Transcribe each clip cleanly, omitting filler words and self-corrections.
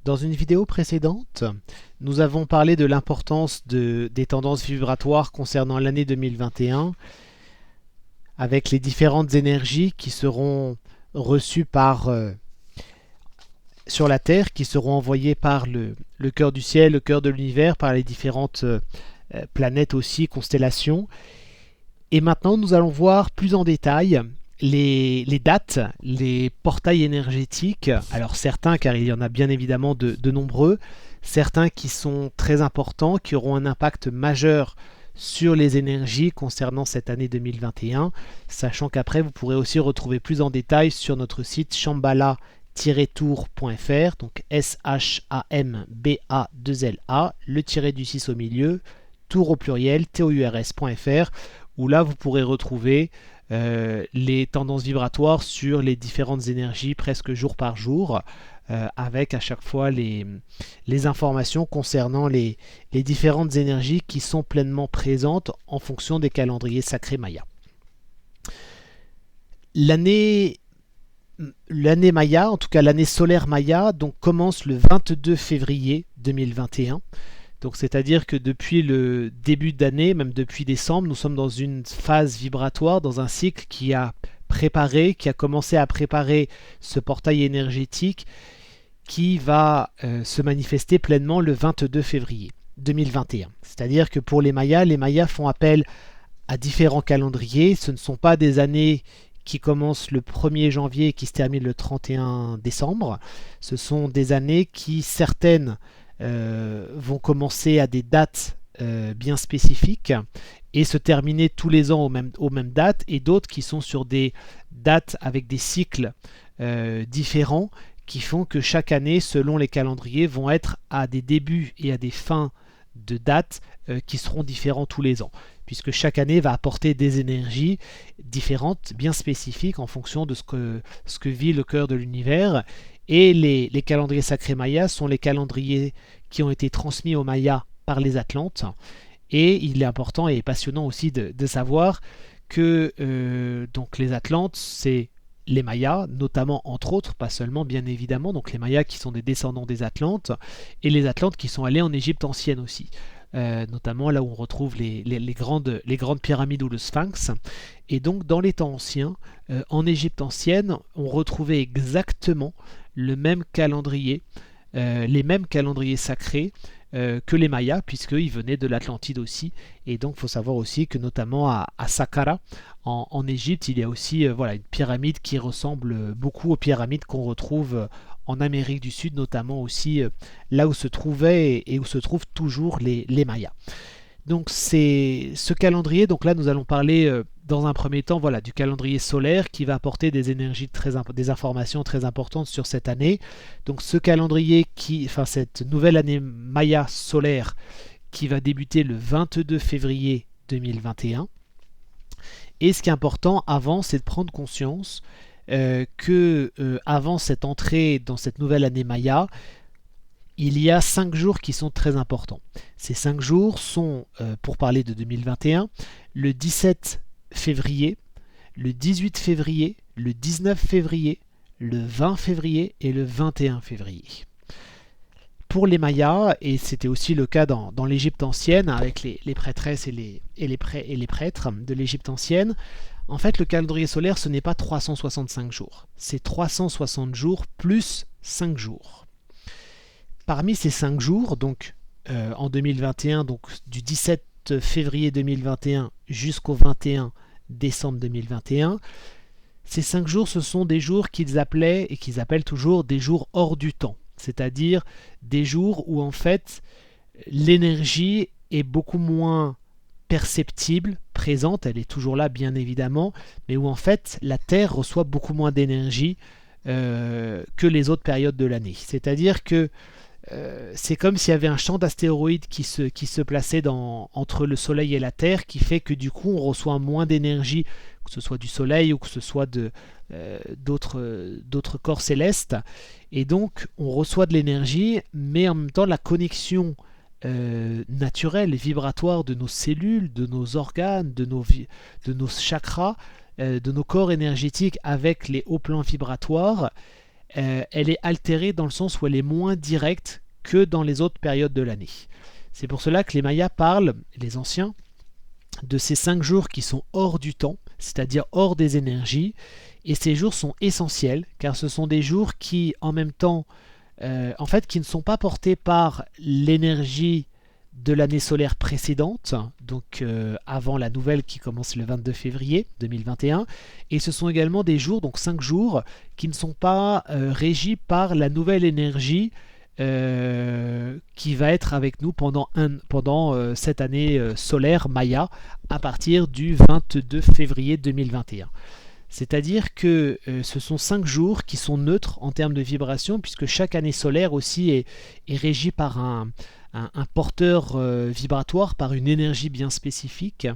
Dans une vidéo précédente, nous avons parlé de l'importance des tendances vibratoires concernant l'année 2021 avec les différentes énergies qui seront reçues sur la Terre, qui seront envoyées par le cœur du ciel, le cœur de l'univers, par les différentes planètes aussi, constellations. Et maintenant, nous allons voir plus en détail les dates, les portails énergétiques. Alors certains, car il y en a bien évidemment de nombreux, certains qui sont très importants, qui auront un impact majeur sur les énergies concernant cette année 2021, sachant qu'après vous pourrez aussi retrouver plus en détail sur notre site shambhala-tour.fr, donc S-H-A-M-B-A-2-L-A, le tiré du 6 au milieu, tour au pluriel, tours.fr, où là vous pourrez retrouver les tendances vibratoires sur les différentes énergies presque jour par jour, avec à chaque fois les informations concernant les différentes énergies qui sont pleinement présentes en fonction des calendriers sacrés mayas. L'année Maya, en tout cas l'année solaire Maya, donc commence le 22 février 2021. Donc c'est-à-dire que depuis le début d'année, même depuis décembre, nous sommes dans une phase vibratoire, dans un cycle qui a commencé à préparer ce portail énergétique qui va se manifester pleinement le 22 février 2021. C'est-à-dire que pour les Mayas font appel à différents calendriers. Ce ne sont pas des années qui commencent le 1er janvier et qui se terminent le 31 décembre. Ce sont des années qui, certaines, vont commencer à des dates bien spécifiques et se terminer tous les ans aux mêmes dates, et d'autres qui sont sur des dates avec des cycles différents, qui font que chaque année, selon les calendriers, vont être à des débuts et à des fins de dates qui seront différents tous les ans, puisque chaque année va apporter des énergies différentes, bien spécifiques en fonction de ce que vit le cœur de l'univers. Et les calendriers sacrés mayas sont les calendriers qui ont été transmis aux Mayas par les Atlantes. Et il est important et passionnant aussi de savoir que donc les Atlantes, c'est les Mayas, notamment entre autres, pas seulement bien évidemment, donc les Mayas qui sont des descendants des Atlantes, et les Atlantes qui sont allés en Égypte ancienne aussi. Notamment là où on retrouve les grandes pyramides ou le Sphinx. Et donc dans les temps anciens, en Égypte ancienne, on retrouvait exactement le même calendrier, les mêmes calendriers sacrés que les Mayas, puisqu'ils venaient de l'Atlantide aussi. Et donc il faut savoir aussi que notamment à Saqqara, en Égypte, il y a aussi une pyramide qui ressemble beaucoup aux pyramides qu'on retrouve en Amérique du Sud, notamment aussi là où se trouvaient et où se trouvent toujours les Mayas. Donc c'est ce calendrier, donc là nous allons parler dans un premier temps du calendrier solaire qui va apporter des énergies des informations très importantes sur cette année. Donc ce calendrier cette nouvelle année Maya solaire qui va débuter le 22 février 2021. Et ce qui est important avant, c'est de prendre conscience que avant cette entrée dans cette nouvelle année Maya, il y a 5 jours qui sont très importants. Ces 5 jours sont, pour parler de 2021, le 17 février, le 18 février, le 19 février, le 20 février et le 21 février. Pour les Mayas, et c'était aussi le cas dans l'Égypte ancienne, avec les prêtresses et les prêtres de l'Égypte ancienne, en fait le calendrier solaire ce n'est pas 365 jours, c'est 360 jours plus 5 jours. Parmi ces 5 jours, donc en 2021, donc du 17 février 2021 jusqu'au 21 décembre 2021, ces 5 jours, ce sont des jours qu'ils appelaient et qu'ils appellent toujours des jours hors du temps, c'est-à-dire des jours où en fait l'énergie est beaucoup moins perceptible, présente, elle est toujours là bien évidemment, mais où en fait la Terre reçoit beaucoup moins d'énergie que les autres périodes de l'année. C'est-à-dire que c'est comme s'il y avait un champ d'astéroïdes qui se plaçait entre le Soleil et la Terre, qui fait que du coup on reçoit moins d'énergie, que ce soit du Soleil ou que ce soit d'autres corps célestes, et donc on reçoit de l'énergie, mais en même temps la connexion naturelle et vibratoire de nos cellules, de nos organes, de nos chakras, de nos corps énergétiques avec les hauts plans vibratoires elle est altérée dans le sens où elle est moins directe que dans les autres périodes de l'année. C'est pour cela que les Mayas parlent, les anciens, de ces 5 jours qui sont hors du temps, c'est-à-dire hors des énergies, et ces jours sont essentiels car ce sont des jours qui, en même temps, en fait, qui ne sont pas portés par l'énergie de l'année solaire précédente, donc avant la nouvelle qui commence le 22 février 2021, et ce sont également des jours, donc 5 jours, qui ne sont pas régis par la nouvelle énergie qui va être avec nous pendant cette année solaire Maya à partir du 22 février 2021. C'est-à-dire que ce sont 5 jours qui sont neutres en termes de vibration, puisque chaque année solaire aussi est régie par un porteur vibratoire, par une énergie bien spécifique,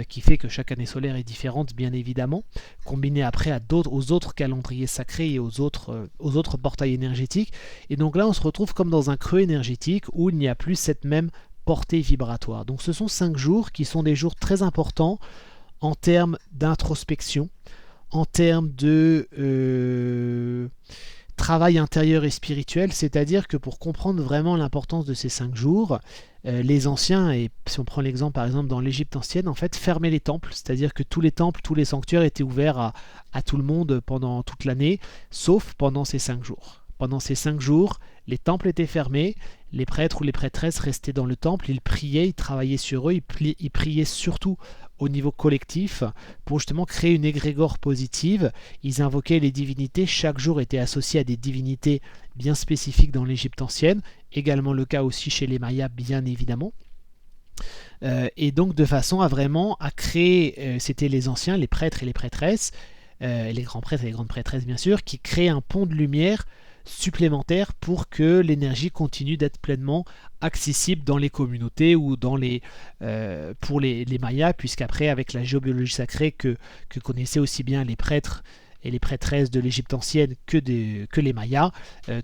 qui fait que chaque année solaire est différente, bien évidemment, combinée après aux autres calendriers sacrés et aux autres portails énergétiques. Et donc là, on se retrouve comme dans un creux énergétique où il n'y a plus cette même portée vibratoire. Donc ce sont 5 jours qui sont des jours très importants en termes d'introspection, en termes de travail intérieur et spirituel, c'est-à-dire que pour comprendre vraiment l'importance de ces 5 jours, les anciens, et si on prend l'exemple par exemple dans l'Égypte ancienne, en fait fermaient les temples, c'est-à-dire que tous les temples, tous les sanctuaires étaient ouverts à tout le monde pendant toute l'année, sauf pendant ces 5 jours. Pendant ces 5 jours, les temples étaient fermés, les prêtres ou les prêtresses restaient dans le temple, ils priaient, ils travaillaient sur eux, ils priaient surtout au niveau collectif pour justement créer une égrégore positive. Ils invoquaient les divinités, chaque jour était associé à des divinités bien spécifiques dans l'Égypte ancienne, également le cas aussi chez les Mayas bien évidemment. Et donc de façon à créer, c'était les anciens, les prêtres et les prêtresses, les grands prêtres et les grandes prêtresses bien sûr, qui créent un pont de lumière supplémentaire pour que l'énergie continue d'être pleinement accessible dans les communautés ou pour les Mayas, puisqu'après avec la géobiologie sacrée que connaissaient aussi bien les prêtres et les prêtresses de l'Égypte ancienne que les Mayas,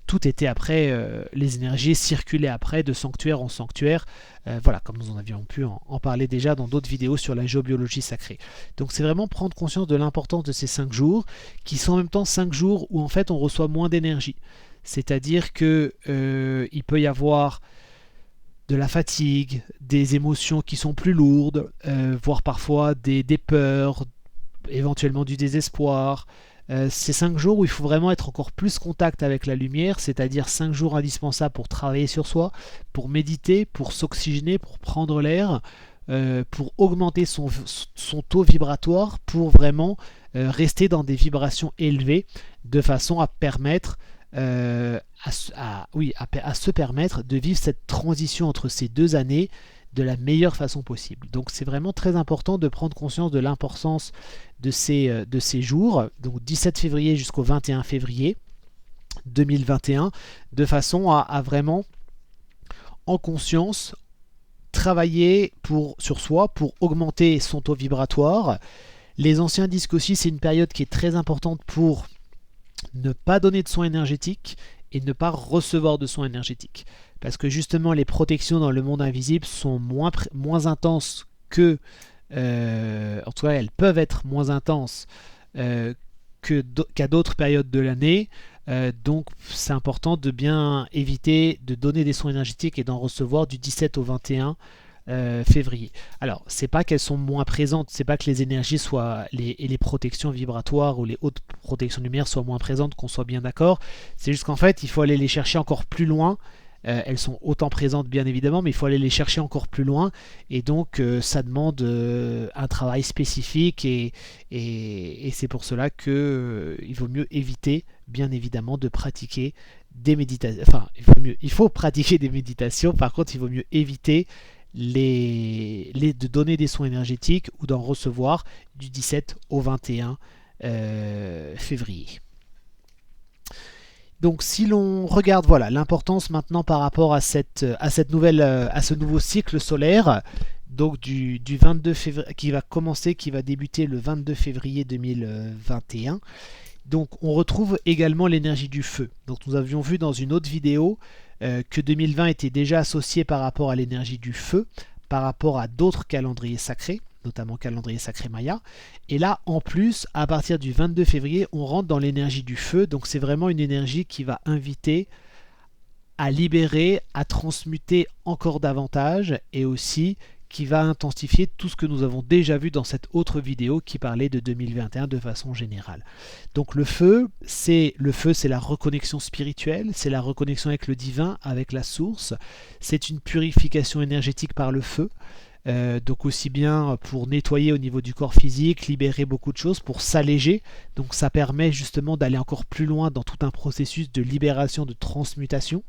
tout était après, les énergies circulaient après de sanctuaire en sanctuaire, voilà, comme nous en avions pu en parler déjà dans d'autres vidéos sur la géobiologie sacrée. Donc c'est vraiment prendre conscience de l'importance de ces 5 jours, qui sont en même temps 5 jours où en fait on reçoit moins d'énergie. C'est-à-dire que il peut y avoir de la fatigue, des émotions qui sont plus lourdes, voire parfois des peurs, éventuellement du désespoir. C'est 5 jours où il faut vraiment être encore plus contact avec la lumière, c'est-à-dire 5 jours indispensables pour travailler sur soi, pour méditer, pour s'oxygéner, pour prendre l'air, pour augmenter son taux vibratoire, pour vraiment rester dans des vibrations élevées, de façon à permettre à se permettre de vivre cette transition entre ces 2 années de la meilleure façon possible. Donc c'est vraiment très important de prendre conscience de l'importance de ces jours, donc 17 février jusqu'au 21 février 2021, de façon à vraiment, en conscience, travailler sur soi pour augmenter son taux vibratoire. Les anciens disent qu'aussi c'est une période qui est très importante pour ne pas donner de soins énergétiques et ne pas recevoir de soins énergétiques. Parce que justement les protections dans le monde invisible sont moins intenses que... en tout cas, elles peuvent être moins intenses qu'à d'autres périodes de l'année. Donc c'est important de bien éviter de donner des soins énergétiques et d'en recevoir du 17 au 21 février. Alors, c'est pas qu'elles sont moins présentes, c'est pas que les énergies et les protections vibratoires ou les hautes protections lumière soient moins présentes, qu'on soit bien d'accord. C'est juste qu'en fait, il faut aller les chercher encore plus loin. Elles sont autant présentes bien évidemment, mais il faut aller les chercher encore plus loin, et donc ça demande un travail spécifique, et c'est pour cela que il vaut mieux éviter bien évidemment de pratiquer des méditations. Enfin, il faut pratiquer des méditations, par contre il vaut mieux éviter de donner des soins énergétiques ou d'en recevoir du 17 au 21 février. Donc si l'on regarde l'importance maintenant par rapport à ce nouveau cycle solaire, donc du 22 février, qui va débuter le 22 février 2021. Donc on retrouve également l'énergie du feu. Donc nous avions vu dans une autre vidéo que 2020 était déjà associé par rapport à l'énergie du feu, par rapport à d'autres calendriers sacrés. notamment calendrier sacré Maya. Et là, en plus, à partir du 22 février, on rentre dans l'énergie du feu. Donc c'est vraiment une énergie qui va inviter à libérer, à transmuter encore davantage, et aussi qui va intensifier tout ce que nous avons déjà vu dans cette autre vidéo qui parlait de 2021 de façon générale. Donc le feu, c'est la reconnexion spirituelle, c'est la reconnexion avec le divin, avec la source. C'est une purification énergétique par le feu. Donc aussi bien pour nettoyer au niveau du corps physique, libérer beaucoup de choses, pour s'alléger. Donc ça permet justement d'aller encore plus loin dans tout un processus de libération, de transmutation.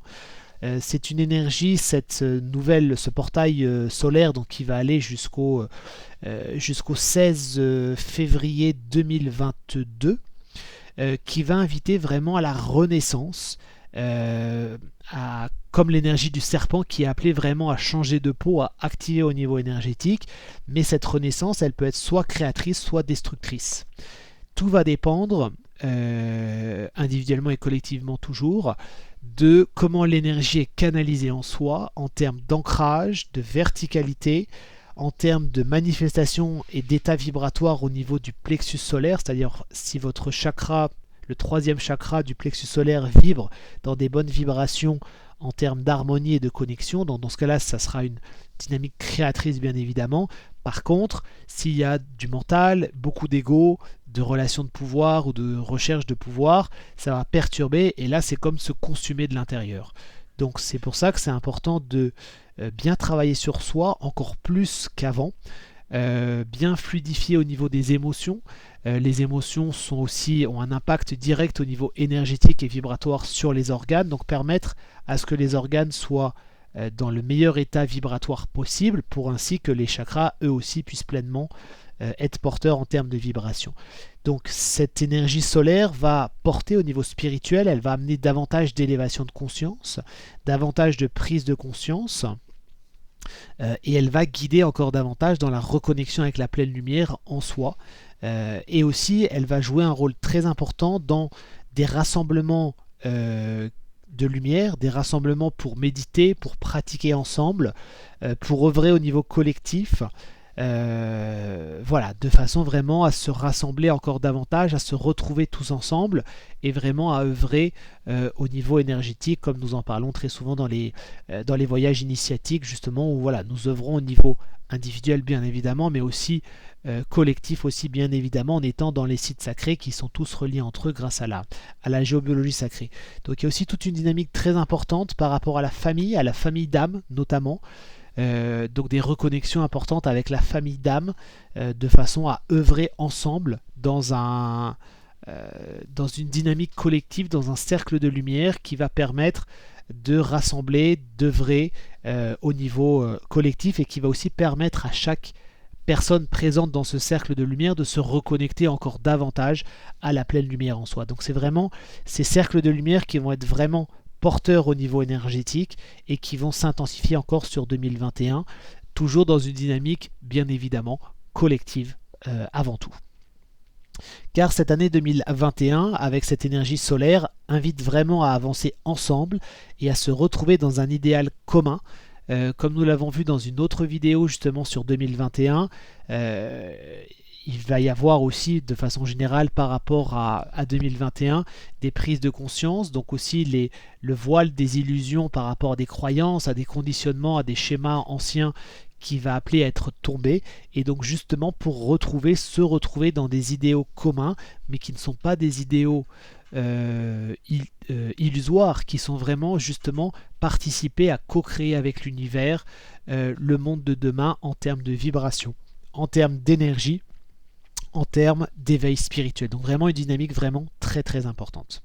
C'est une énergie, ce portail solaire, donc qui va aller jusqu'au 16 février 2022, qui va inviter vraiment à la renaissance, comme l'énergie du serpent qui est appelée vraiment à changer de peau, à activer au niveau énergétique. Mais cette renaissance, elle peut être soit créatrice, soit destructrice. Tout va dépendre, individuellement et collectivement toujours, de comment l'énergie est canalisée en soi, en termes d'ancrage, de verticalité, en termes de manifestation et d'état vibratoire au niveau du plexus solaire, c'est-à-dire si votre chakra, le troisième chakra du plexus solaire, vibre dans des bonnes vibrations en termes d'harmonie et de connexion. Dans ce cas-là, ça sera une dynamique créatrice, bien évidemment. Par contre, s'il y a du mental, beaucoup d'ego, de relations de pouvoir ou de recherche de pouvoir, ça va perturber, et là c'est comme se consumer de l'intérieur. Donc c'est pour ça que c'est important de bien travailler sur soi, encore plus qu'avant, bien fluidifier au niveau des émotions. Les émotions ont un impact direct au niveau énergétique et vibratoire sur les organes, donc permettre à ce que les organes soient dans le meilleur état vibratoire possible, pour ainsi que les chakras eux aussi puissent pleinement être porteurs en termes de vibration. Donc cette énergie solaire va porter au niveau spirituel, elle va amener davantage d'élévation de conscience, davantage de prise de conscience, et elle va guider encore davantage dans la reconnexion avec la pleine lumière en soi. Et aussi elle va jouer un rôle très important dans des rassemblements de lumière, des rassemblements pour méditer, pour pratiquer ensemble, pour œuvrer au niveau collectif. Voilà, de façon vraiment à se rassembler encore davantage, à se retrouver tous ensemble, et vraiment à œuvrer au niveau énergétique, comme nous en parlons très souvent dans les voyages initiatiques, justement, où voilà, nous œuvrons au niveau individuel bien évidemment, mais aussi collectif aussi bien évidemment, en étant dans les sites sacrés qui sont tous reliés entre eux grâce à la géobiologie sacrée. Donc il y a aussi toute une dynamique très importante par rapport à la famille d'âme notamment. Donc des reconnexions importantes avec la famille d'âme, de façon à œuvrer ensemble dans une dynamique collective, dans un cercle de lumière qui va permettre de rassembler, d'œuvrer au niveau collectif, et qui va aussi permettre à chaque personne présente dans ce cercle de lumière de se reconnecter encore davantage à la pleine lumière en soi. Donc c'est vraiment ces cercles de lumière qui vont être vraiment porteurs au niveau énergétique et qui vont s'intensifier encore sur 2021, toujours dans une dynamique bien évidemment collective avant tout. Car cette année 2021, avec cette énergie solaire, invite vraiment à avancer ensemble et à se retrouver dans un idéal commun. Comme nous l'avons vu dans une autre vidéo justement sur 2021, il va y avoir aussi de façon générale par rapport à 2021 des prises de conscience, donc aussi le voile des illusions par rapport à des croyances, à des conditionnements, à des schémas anciens qui va appeler à être tombé, et donc justement pour se retrouver dans des idéaux communs, mais qui ne sont pas des idéaux illusoires, qui sont vraiment justement participer à co-créer avec l'univers le monde de demain en termes de vibration, en termes d'énergie, en termes d'éveil spirituel. Donc vraiment une dynamique vraiment très très importante.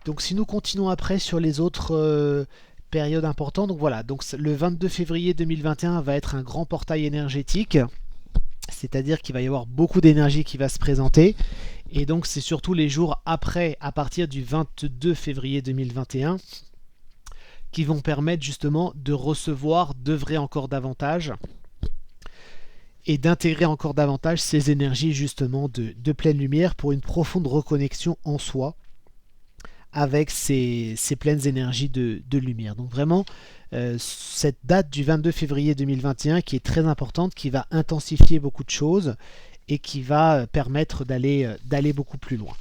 Donc si nous continuons après sur les autres périodes importantes, donc voilà, donc le 22 février 2021 va être un grand portail énergétique, c'est-à-dire qu'il va y avoir beaucoup d'énergie qui va se présenter, et donc c'est surtout les jours après, à partir du 22 février 2021, qui vont permettre justement de recevoir, d'œuvrer encore davantage et d'intégrer encore davantage ces énergies justement de pleine lumière pour une profonde reconnexion en soi avec ces pleines énergies de lumière. Donc vraiment, cette date du 22 février 2021 qui est très importante, qui va intensifier beaucoup de choses et qui va permettre d'aller beaucoup plus loin.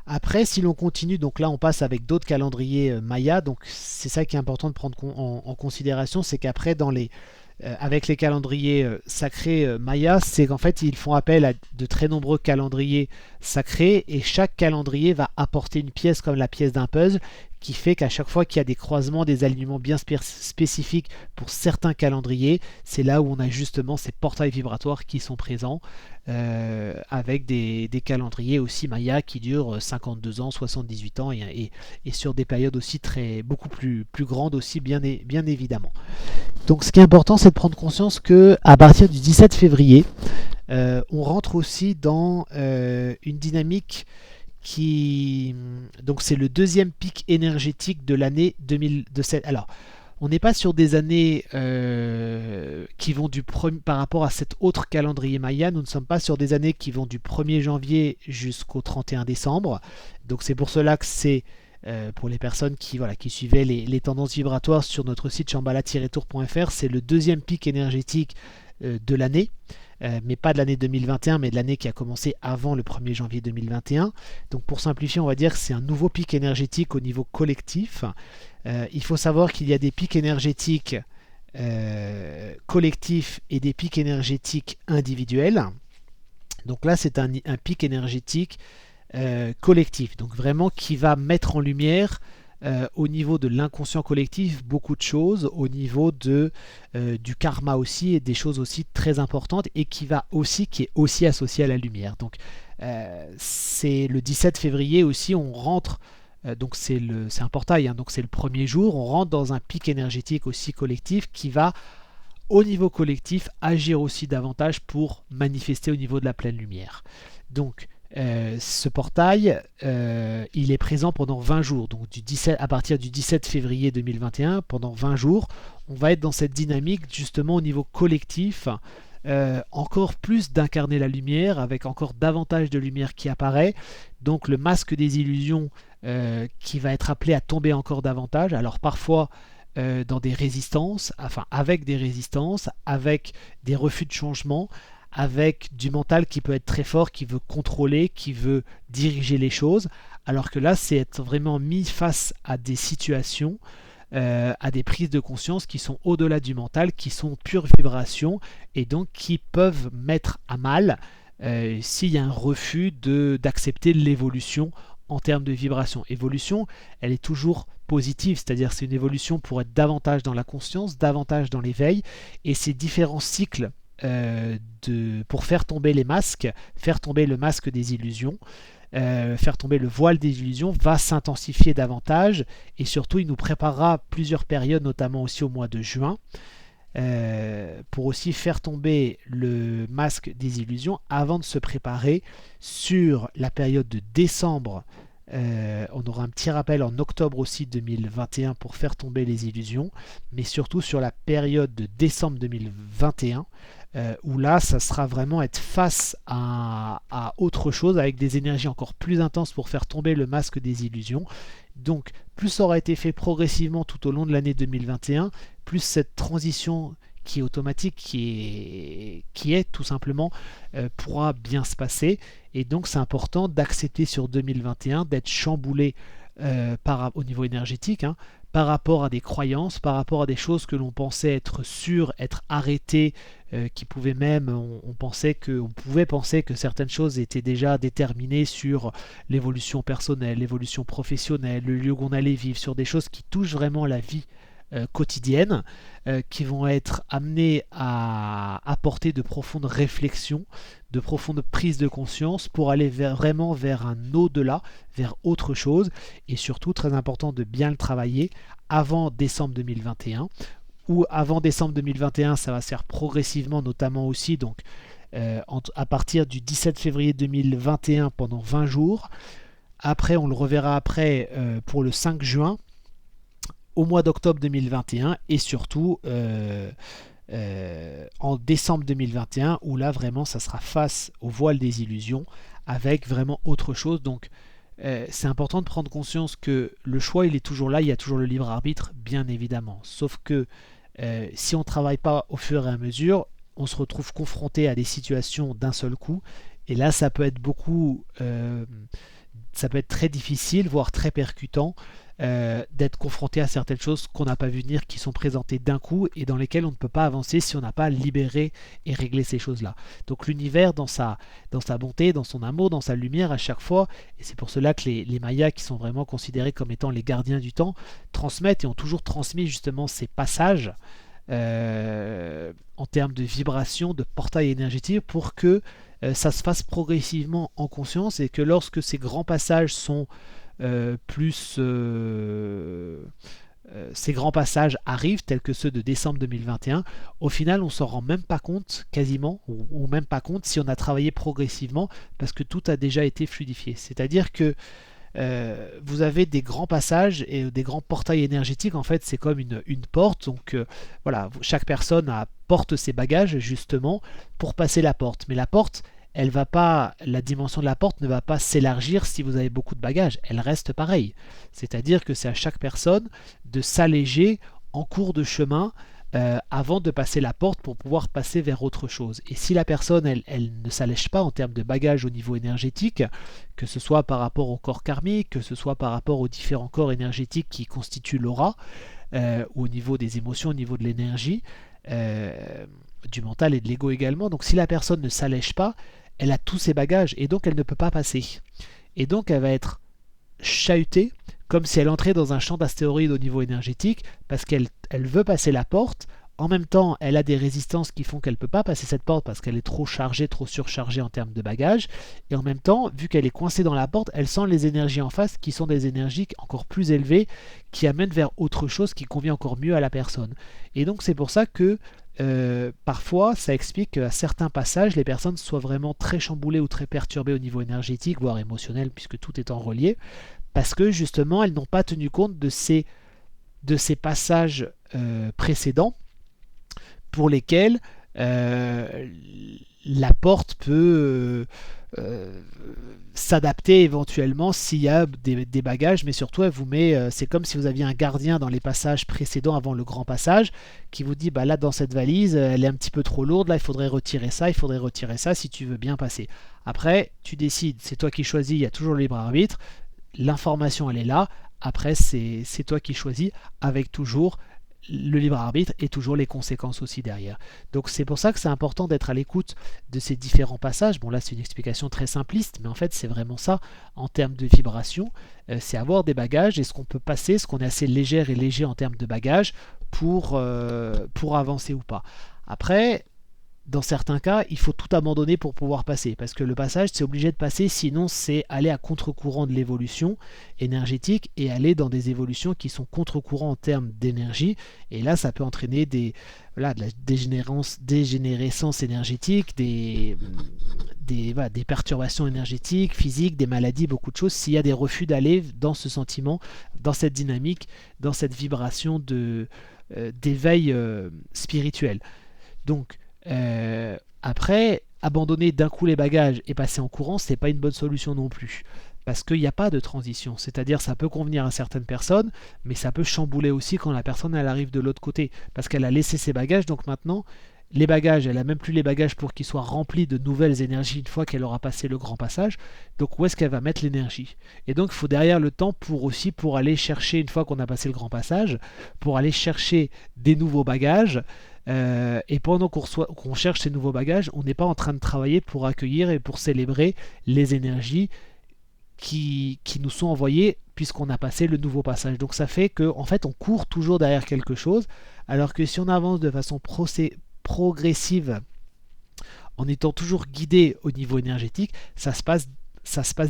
Après, si l'on continue, donc là on passe avec d'autres calendriers Maya, donc c'est ça qui est important de prendre en considération, c'est qu'après avec les calendriers sacrés Maya, c'est qu'en fait ils font appel à de très nombreux calendriers sacrés et chaque calendrier va apporter une pièce comme la pièce d'un puzzle qui fait qu'à chaque fois qu'il y a des croisements, des alignements bien spécifiques pour certains calendriers, c'est là où on a justement ces portails vibratoires qui sont présents avec des calendriers aussi Maya qui durent 52 ans, 78 ans et sur des périodes aussi beaucoup plus grandes aussi bien évidemment. Donc ce qui est important, c'est de prendre conscience que à partir du 17 février, on rentre aussi dans une dynamique donc c'est le deuxième pic énergétique de l'année 2007. Alors, on n'est pas sur des années qui vont par rapport à cet autre calendrier Maya, nous ne sommes pas sur des années qui vont du 1er janvier jusqu'au 31 décembre. Donc c'est pour cela que c'est pour les personnes qui suivaient les tendances vibratoires sur notre site shambhala-tour.fr, c'est le deuxième pic énergétique de l'année, mais pas de l'année 2021, mais de l'année qui a commencé avant le 1er janvier 2021. Donc pour simplifier, on va dire que c'est un nouveau pic énergétique au niveau collectif. Il faut savoir qu'il y a des pics énergétiques collectifs et des pics énergétiques individuels. Donc là, c'est un pic énergétique collectif, donc vraiment qui va mettre en lumière au niveau de l'inconscient collectif beaucoup de choses, au niveau du karma aussi, et des choses aussi très importantes, et qui est aussi associé à la lumière. Donc c'est le 17 février aussi, on rentre, donc c'est un portail, hein, donc c'est le premier jour, on rentre dans un pic énergétique aussi collectif qui va au niveau collectif agir aussi davantage pour manifester au niveau de la pleine lumière. Donc ce portail, il est présent pendant 20 jours, donc à partir du 17 février 2021, pendant 20 jours, on va être dans cette dynamique justement au niveau collectif, encore plus d'incarner la lumière, avec encore davantage de lumière qui apparaît, donc le masque des illusions qui va être appelé à tomber encore davantage, alors parfois dans des résistances, enfin avec des résistances, avec des refus de changement, avec du mental qui peut être très fort, qui veut contrôler, qui veut diriger les choses, alors que là c'est être vraiment mis face à des situations, à des prises de conscience qui sont au-delà du mental, qui sont pure vibration et donc qui peuvent mettre à mal s'il y a un refus d'accepter l'évolution en termes de vibration. Évolution, elle est toujours positive, c'est-à-dire c'est une évolution pour être davantage dans la conscience, davantage dans l'éveil, et ces différents cycles pour faire tomber les masques, faire tomber le masque des illusions, faire tomber le voile des illusions va s'intensifier davantage, et surtout il nous préparera plusieurs périodes, notamment aussi au mois de juin, pour aussi faire tomber le masque des illusions avant de se préparer sur la période de décembre. On aura un petit rappel en octobre aussi 2021 pour faire tomber les illusions, mais surtout sur la période de décembre 2021 où là ça sera vraiment être face à autre chose avec des énergies encore plus intenses pour faire tomber le masque des illusions. Donc plus ça aura été fait progressivement tout au long de l'année 2021, plus cette transition qui est automatique, qui est tout simplement pourra bien se passer. Et donc c'est important d'accepter sur 2021 d'être chamboulé au niveau énergétique, hein, par rapport à des croyances, par rapport à des choses que l'on pensait être sûres, être arrêtées, qui pouvaient même, on pouvait penser que certaines choses étaient déjà déterminées sur l'évolution personnelle, l'évolution professionnelle, le lieu où on allait vivre, sur des choses qui touchent vraiment la vie quotidiennes, qui vont être amenées à apporter de profondes réflexions, de profondes prises de conscience pour aller vraiment vers un au-delà, vers autre chose, et surtout très important de bien le travailler avant décembre 2021, ou avant décembre 2021 ça va se faire progressivement, notamment aussi donc à partir du 17 février 2021 pendant 20 jours. Après on le reverra après pour le 5 juin, au mois d'octobre 2021 et surtout en décembre 2021 où là vraiment ça sera face au voile des illusions avec vraiment autre chose. Donc c'est important de prendre conscience que le choix, il est toujours là, il y a toujours le libre arbitre, bien évidemment. Sauf que si on ne travaille pas au fur et à mesure, on se retrouve confronté à des situations d'un seul coup. Et là, ça peut être très difficile, voire très percutant, d'être confronté à certaines choses qu'on n'a pas vu venir, qui sont présentées d'un coup et dans lesquelles on ne peut pas avancer si on n'a pas libéré et réglé ces choses-là. Donc l'univers, dans sa bonté, dans son amour, dans sa lumière à chaque fois, et c'est pour cela que les Mayas, qui sont vraiment considérés comme étant les gardiens du temps, transmettent et ont toujours transmis justement ces passages en termes de vibration, de portail énergétique, pour que ça se fasse progressivement en conscience et que lorsque ces grands passages sont plus ces grands passages arrivent, tels que ceux de décembre 2021, au final on s'en rend même pas compte quasiment, ou même pas compte si on a travaillé progressivement, parce que tout a déjà été fluidifié. C'est-à-dire que vous avez des grands passages et des grands portails énergétiques. En fait, c'est comme une porte. Donc voilà, chaque personne porte ses bagages justement pour passer la porte. Mais la porte, la dimension de la porte ne va pas s'élargir si vous avez beaucoup de bagages. Elle reste pareille. C'est-à-dire que c'est à chaque personne de s'alléger en cours de chemin avant de passer la porte pour pouvoir passer vers autre chose. Et si la personne, elle ne s'allège pas en termes de bagages au niveau énergétique, que ce soit par rapport au corps karmique, que ce soit par rapport aux différents corps énergétiques qui constituent l'aura, ou au niveau des émotions, au niveau de l'énergie, du mental et de l'ego également. Donc si la personne ne s'allège pas, elle a tous ses bagages et donc elle ne peut pas passer. Et donc elle va être chahutée comme si elle entrait dans un champ d'astéroïdes au niveau énergétique, parce qu'elle veut passer la porte. En même temps, elle a des résistances qui font qu'elle ne peut pas passer cette porte parce qu'elle est trop chargée, trop surchargée en termes de bagages. Et en même temps, vu qu'elle est coincée dans la porte, elle sent les énergies en face qui sont des énergies encore plus élevées, qui amènent vers autre chose qui convient encore mieux à la personne. Et donc c'est pour ça que parfois, ça explique qu'à certains passages, les personnes soient vraiment très chamboulées ou très perturbées au niveau énergétique, voire émotionnel, puisque tout est en relié, parce que justement, elles n'ont pas tenu compte de ces passages précédents pour lesquels la porte peut s'adapter éventuellement s'il y a des bagages, mais surtout elle vous met, c'est comme si vous aviez un gardien dans les passages précédents avant le grand passage qui vous dit, bah là dans cette valise elle est un petit peu trop lourde, là il faudrait retirer ça si tu veux bien passer. Après tu décides, c'est toi qui choisis, il y a toujours le libre arbitre, l'information elle est là, après c'est toi qui choisis, avec toujours le libre arbitre et toujours les conséquences aussi derrière. Donc c'est pour ça que c'est important d'être à l'écoute de ces différents passages. Bon là c'est une explication très simpliste, mais en fait c'est vraiment ça en termes de vibration, c'est avoir des bagages et ce qu'on peut passer, ce qu'on est assez légère et léger en termes de bagages pour avancer ou pas. Après, dans certains cas, il faut tout abandonner pour pouvoir passer, parce que le passage, c'est obligé de passer, sinon c'est aller à contre-courant de l'évolution énergétique et aller dans des évolutions qui sont contre-courant en termes d'énergie, et là ça peut entraîner de la dégénérescence énergétique, des perturbations énergétiques, physiques, des maladies, beaucoup de choses, s'il y a des refus d'aller dans ce sentiment, dans cette dynamique, dans cette vibration d'éveil spirituel. Donc, après, abandonner d'un coup les bagages et passer en courant, c'est pas une bonne solution non plus. Parce qu'il n'y a pas de transition. C'est-à-dire, ça peut convenir à certaines personnes, mais ça peut chambouler aussi quand la personne elle arrive de l'autre côté. Parce qu'elle a laissé ses bagages, donc maintenant, les bagages, elle a même plus les bagages pour qu'ils soient remplis de nouvelles énergies une fois qu'elle aura passé le grand passage. Donc où est-ce qu'elle va mettre l'énergie? Et donc il faut derrière le temps pour aller chercher, une fois qu'on a passé le grand passage, pour aller chercher des nouveaux bagages. Et pendant qu'on cherche ces nouveaux bagages, on n'est pas en train de travailler pour accueillir et pour célébrer les énergies qui nous sont envoyées puisqu'on a passé le nouveau passage. Donc ça fait qu'en fait on court toujours derrière quelque chose, alors que si on avance de façon progressive en étant toujours guidé au niveau énergétique, ça se passe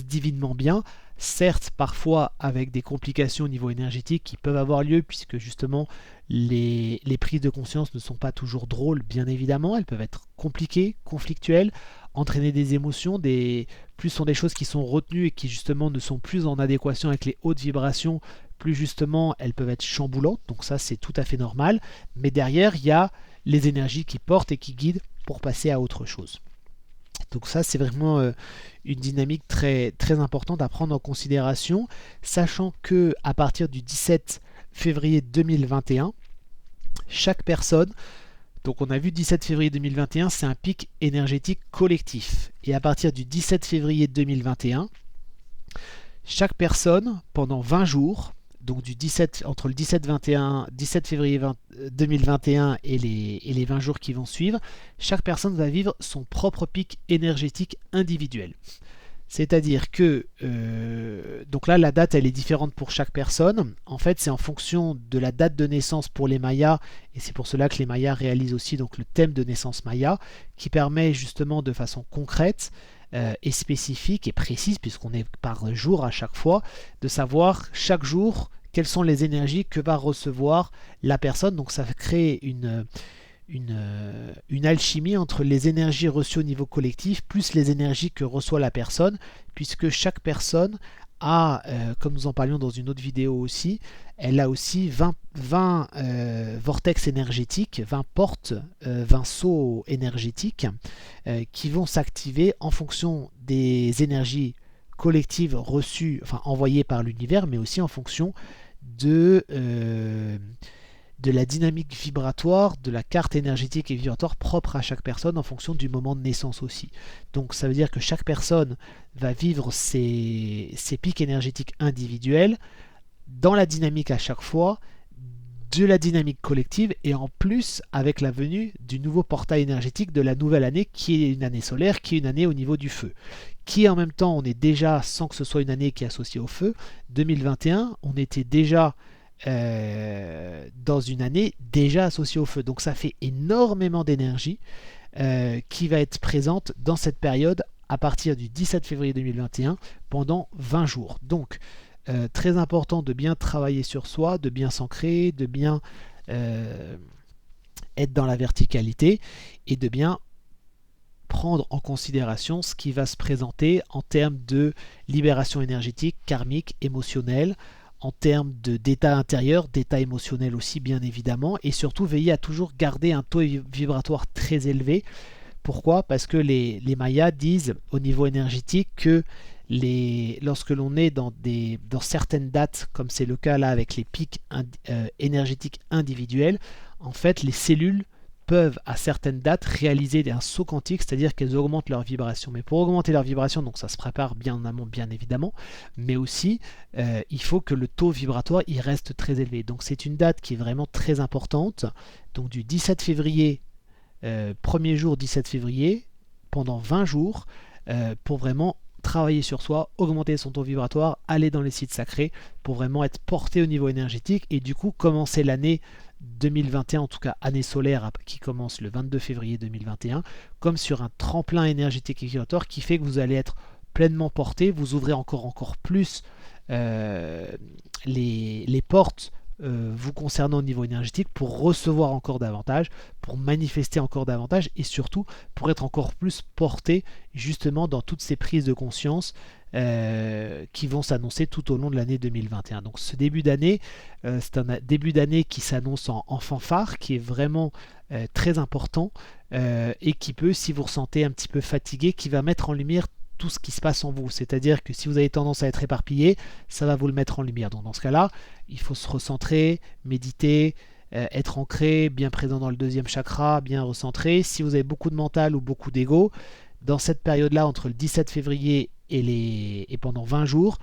divinement bien. Certes, parfois avec des complications au niveau énergétique qui peuvent avoir lieu, puisque justement les prises de conscience ne sont pas toujours drôles, bien évidemment, elles peuvent être compliquées, conflictuelles, entraîner des émotions, plus sont des choses qui sont retenues et qui justement ne sont plus en adéquation avec les hautes vibrations, plus justement elles peuvent être chamboulantes, donc ça c'est tout à fait normal, mais derrière il y a les énergies qui portent et qui guident pour passer à autre chose. Donc ça, c'est vraiment une dynamique très, très importante à prendre en considération, sachant que à partir du 17 février 2021, chaque personne, donc on a vu 17 février 2021, c'est un pic énergétique collectif. Et à partir du 17 février 2021, chaque personne, pendant 20 jours, donc entre le 17 février 2021 et les 20 jours qui vont suivre, chaque personne va vivre son propre pic énergétique individuel. C'est-à-dire que, donc là, la date, elle est différente pour chaque personne. En fait, c'est en fonction de la date de naissance pour les Mayas, et c'est pour cela que les Mayas réalisent aussi donc, le thème de naissance Maya, qui permet justement de façon concrète et spécifique et précise, puisqu'on est par jour à chaque fois, de savoir chaque jour quelles sont les énergies que va recevoir la personne. Donc ça crée une alchimie entre les énergies reçues au niveau collectif plus les énergies que reçoit la personne, puisque chaque personne a, comme nous en parlions dans une autre vidéo aussi, elle a aussi 20 vortex énergétiques, 20 portes, 20 sauts énergétiques qui vont s'activer en fonction des énergies collectives reçues, enfin envoyées par l'univers, mais aussi en fonction de la dynamique vibratoire, de la carte énergétique et vibratoire propre à chaque personne en fonction du moment de naissance aussi. Donc ça veut dire que chaque personne va vivre ses pics énergétiques individuels dans la dynamique à chaque fois de la dynamique collective et en plus avec la venue du nouveau portail énergétique de la nouvelle année qui est une année solaire, qui est une année au niveau du feu. Qui en même temps, on est déjà, sans que ce soit une année qui est associée au feu, 2021, on était déjà dans une année déjà associée au feu. Donc ça fait énormément d'énergie qui va être présente dans cette période à partir du 17 février 2021 pendant 20 jours. Donc très important de bien travailler sur soi, de bien s'ancrer, de bien être dans la verticalité et de bien prendre en considération ce qui va se présenter en termes de libération énergétique, karmique, émotionnelle, en termes d'état intérieur, d'état émotionnel aussi bien évidemment, et surtout veiller à toujours garder un taux vibratoire très élevé. Pourquoi? Parce que les Mayas disent au niveau énergétique que lorsque l'on est dans certaines dates, comme c'est le cas là avec les pics énergétiques individuels, en fait les cellules peuvent à certaines dates réaliser un saut quantique, c'est-à-dire qu'elles augmentent leur vibration. Mais pour augmenter leur vibration, donc ça se prépare bien en amont, bien évidemment, mais aussi il faut que le taux vibratoire il reste très élevé. Donc c'est une date qui est vraiment très importante. Donc du 17 février, premier jour 17 février, pendant 20 jours, pour vraiment travailler sur soi, augmenter son taux vibratoire, aller dans les sites sacrés pour vraiment être porté au niveau énergétique et du coup commencer l'année 2021, en tout cas année solaire qui commence le 22 février 2021, comme sur un tremplin énergétique et vibratoire qui fait que vous allez être pleinement porté, vous ouvrez encore plus les portes vous concernant au niveau énergétique pour recevoir encore davantage, pour manifester encore davantage et surtout pour être encore plus porté justement dans toutes ces prises de conscience qui vont s'annoncer tout au long de l'année 2021. Donc ce début d'année, c'est un début d'année qui s'annonce en fanfare, qui est vraiment très important et qui peut, si vous ressentez un petit peu fatigué, qui va mettre en lumière tout ce qui se passe en vous. C'est-à-dire que si vous avez tendance à être éparpillé, ça va vous le mettre en lumière. Donc dans ce cas-là, il faut se recentrer, méditer, être ancré, bien présent dans le deuxième chakra, bien recentré. Si vous avez beaucoup de mental ou beaucoup d'ego, dans cette période-là, entre le 17 février et pendant 20 jours,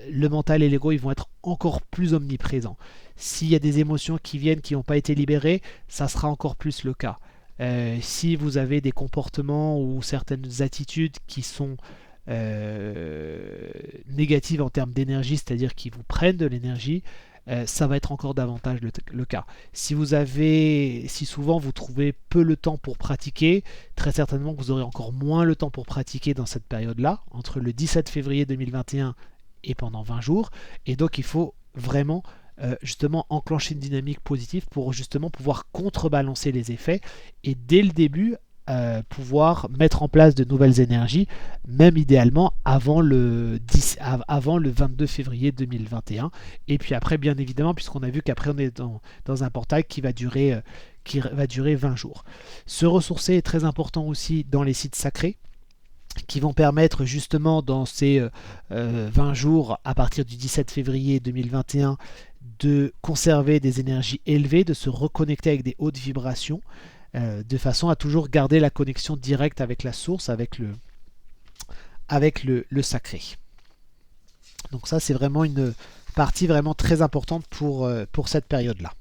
le mental et l'ego ils vont être encore plus omniprésents. S'il y a des émotions qui viennent, qui n'ont pas été libérées, ça sera encore plus le cas. Si vous avez des comportements ou certaines attitudes qui sont négatives en termes d'énergie, c'est-à-dire qui vous prennent de l'énergie, ça va être encore davantage le cas. Si souvent vous trouvez peu le temps pour pratiquer, très certainement que vous aurez encore moins le temps pour pratiquer dans cette période-là, entre le 17 février 2021 et pendant 20 jours. Et donc il faut vraiment justement enclencher une dynamique positive pour justement pouvoir contrebalancer les effets et dès le début pouvoir mettre en place de nouvelles énergies, même idéalement avant le 22 février 2021. Et puis après, bien évidemment, puisqu'on a vu qu'après on est dans un portail qui va durer 20 jours. Se ressourcer est très important aussi dans les sites sacrés. qui vont permettre justement dans ces 20 jours à partir du 17 février 2021 de conserver des énergies élevées, de se reconnecter avec des hautes vibrations, de façon à toujours garder la connexion directe avec la source, avec le sacré. Donc ça c'est vraiment une partie vraiment très importante pour cette période-là.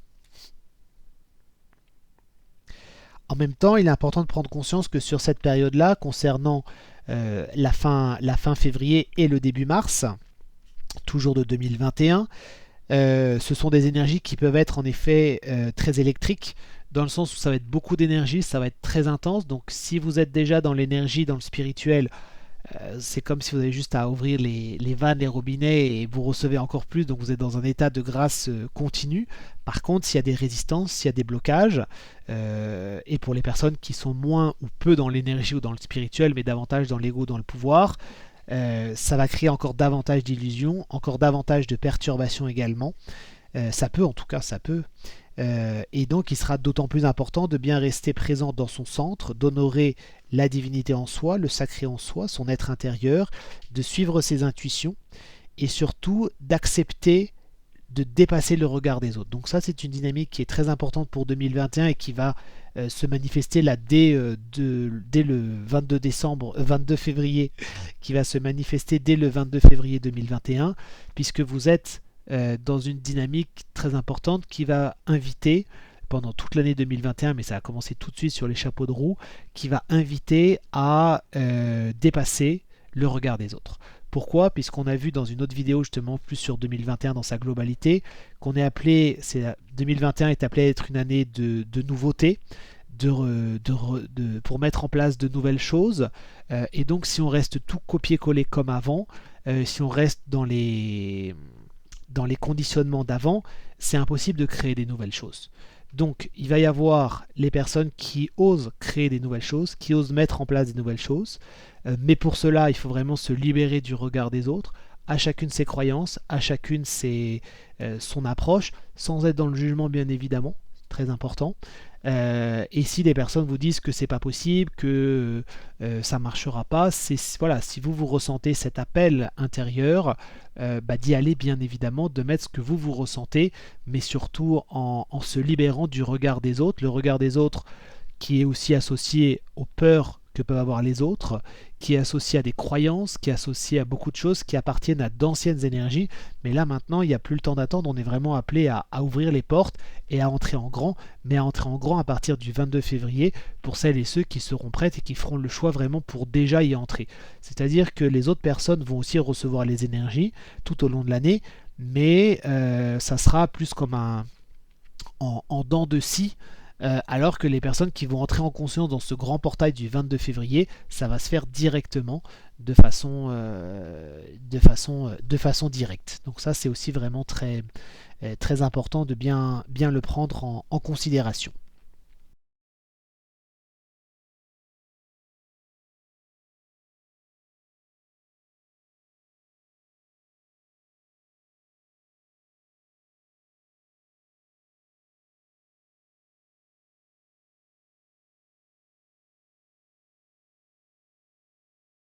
En même temps, il est important de prendre conscience que sur cette période-là, concernant la fin février et le début mars, toujours de 2021, ce sont des énergies qui peuvent être en effet très électriques, dans le sens où ça va être beaucoup d'énergie, ça va être très intense. Donc si vous êtes déjà dans l'énergie, dans le spirituel, c'est comme si vous avez juste à ouvrir les vannes, les robinets et vous recevez encore plus, donc vous êtes dans un état de grâce continu. Par contre, s'il y a des résistances, s'il y a des blocages, et pour les personnes qui sont moins ou peu dans l'énergie ou dans le spirituel, mais davantage dans l'ego, dans le pouvoir, ça va créer encore davantage d'illusions, encore davantage de perturbations également. Ça peut, en tout cas, ça peut. Et donc, il sera d'autant plus important de bien rester présent dans son centre, d'honorer la divinité en soi, le sacré en soi, son être intérieur, de suivre ses intuitions et surtout d'accepter de dépasser le regard des autres. Donc ça, c'est une dynamique qui est très importante pour 2021 et qui va se manifester là dès le 22 février, qui va se manifester dès le 22 février 2021, puisque vous êtes dans une dynamique très importante qui va inviter pendant toute l'année 2021, mais ça a commencé tout de suite sur les chapeaux de roue, qui va inviter à dépasser le regard des autres. Pourquoi? Puisqu'on a vu dans une autre vidéo justement plus sur 2021 dans sa globalité, qu'on est appelé, 2021 est appelé à être une année de nouveautés, pour mettre en place de nouvelles choses. Et donc si on reste tout copier-coller comme avant, si on reste dans les conditionnements d'avant, c'est impossible de créer des nouvelles choses. Donc il va y avoir les personnes qui osent créer des nouvelles choses, qui osent mettre en place des nouvelles choses, mais pour cela il faut vraiment se libérer du regard des autres, à chacune ses croyances, à chacune son approche, sans être dans le jugement bien évidemment, très important. Et si les personnes vous disent que c'est pas possible, que ça marchera pas, voilà, si vous ressentez cet appel intérieur, d'y aller bien évidemment, de mettre ce que vous ressentez, mais surtout en se libérant du regard des autres, le regard des autres qui est aussi associé aux peurs que peuvent avoir les autres, qui est associé à des croyances, qui est associé à beaucoup de choses qui appartiennent à d'anciennes énergies. Mais là maintenant, il n'y a plus le temps d'attendre, on est vraiment appelé à ouvrir les portes et à entrer en grand, mais à entrer en grand à partir du 22 février pour celles et ceux qui seront prêtes et qui feront le choix vraiment pour déjà y entrer. C'est-à-dire que les autres personnes vont aussi recevoir les énergies tout au long de l'année, mais ça sera plus comme en dents de scie. Alors que les personnes qui vont entrer en conscience dans ce grand portail du 22 février, ça va se faire directement de façon directe. Donc ça c'est aussi vraiment très important de bien le prendre en considération.